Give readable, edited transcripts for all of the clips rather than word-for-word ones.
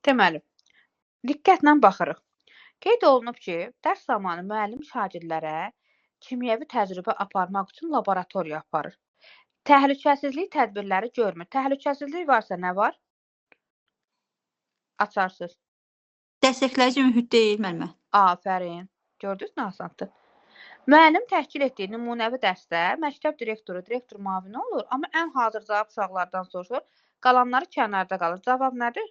Deməli, diqqətlə baxırıq. Qeyd olunub ki, dərs zamanı müəllim şagirdlərə kimyəvi təcrübə aparmaq üçün laboratoriya aparır. Təhlükəsizlik tədbirləri görmür. Təhlükəsizlik varsa nə var? Açarsız. Dəstəkləyici mühit deyil müəllimə. Afərin. Gördünüz nə asandır. Müəllim təşkil etdiyi nümunəvi dərsdə məktəb direktoru, direktor müavini olur, amma ən hazır cavab uşaqlardan soruşur, qalanları kənarda qalır. Cavab nədir?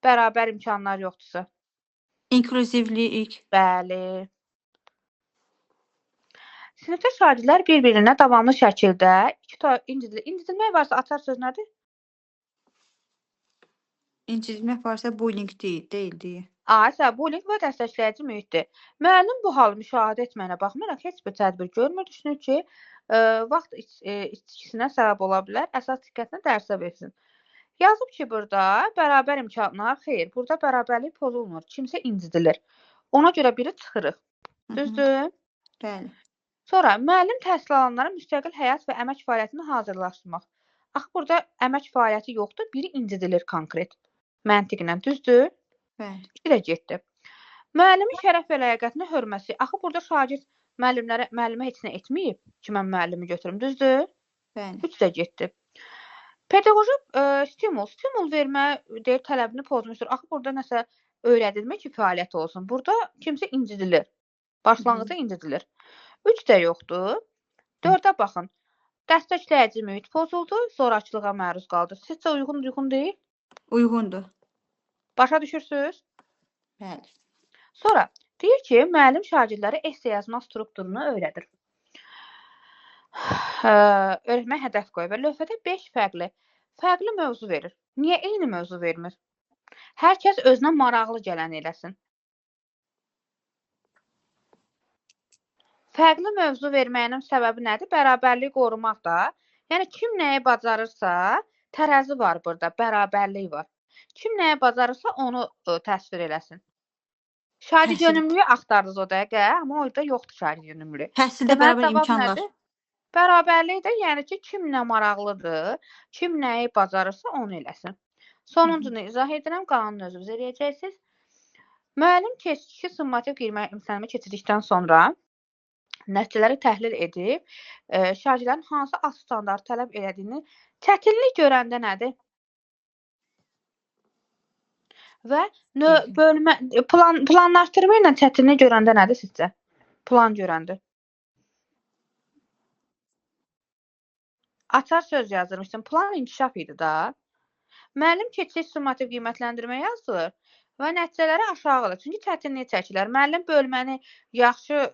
Bərabər imkanlar yoxdursa. İnklüzivlik. Bəli. Sinifdə şagirdlər bir-birinə davamlı şəkildə incidilmək varsa açar söz nədir? İncidilmək varsa bullying deyil. Aysə, bullying və dəstəkləyici mühitdir. Müəllim bu halı müşahidə etməyinə baxmayaraq heç bir tədbir görmür, düşünür ki, vaxt içkisinə səbəb ola bilər, əsas diqqətini dərsə versin. Yazıb ki, burada bərabər imkanlar, xeyr, burada bərabərlik pozulmur, kimsə incidilir. Ona görə biri çıxırıq. Düzdür? Bəli. Sonra müəllim təhsil alanlara müstəqil həyat və əmək fəaliyyətini hazırlaşdırmaq. Axı burada əmək fəaliyyəti yoxdur, biri incidilir konkret. Məntiqlə, düzdür? Bəli. İki də getdi. Müəllimin şərəf və ləyaqətinə hörməsi. Axı burada şagird müəllimə heç nə etməyib ki, mən müəllimi götürüm, düzdür? Bəli. Üç də getdi. Pedaqoji stimul vermə deyir, tələbini pozmuşdur. Axı burada nəsə öyrədilmir ki, fəaliyyət olsun. Burada kimsə incidilir. Başlanğıcda incidilir. 3 də yoxdur. 4-ə baxın. Dəstəkləyici mühit pozuldu, zorakılığa məruz qaldı. Sizcə uyğun deyil? Uyğundur. Başa düşürsünüz? Bəli. Sonra deyir ki, müəllim şagirdlərə esse yazma strukturunu öyrədir. Öyrətmək hədəf qoyur və lövhədə 5 fərqli mövzu verir. Niyə eyni mövzu vermir? Hər kəs özünə maraqlı gələn eləsin. Fərqli mövzu verməyinin səbəbi nədir? Bərabərliyi qorumaq da. Yəni, kim nəyi bacarırsa, tərəzi var burada, bərabərlik var. Kim nəyi bacarırsa, onu təsvir eləsin. Şagird yönümlülüyü axtardınız o dəqiqə, amma orada yoxdur şagird yönümlülüyü. Təhsildə bərabər imkanlar. Nədir? Bərabərlik də, yəni ki, kim nə maraqlıdır, kim nəyi bacarırsa, onu eləsin. Sonuncunu izah edirəm, qalanını özünüz eləyəcəksiniz. Müəllim keçici summativ qiymə imtahanı keçirdikdən sonra nəticələri təhlil edib, şagirdlərin hansı az standart tələb elədiyini çətinlik görəndə nədir? Və planlaşdırma ilə çətinlik görəndə nədir sizcə? Plan görəndə. Açar söz yazırmışsın. Plan inkişaf idi da. Müəllim keçici summativ qiymətləndirmə yazılır və nəticələri aşağıdır. Çünki çətinlik çəkilər. Müəllim bölməni yaxşı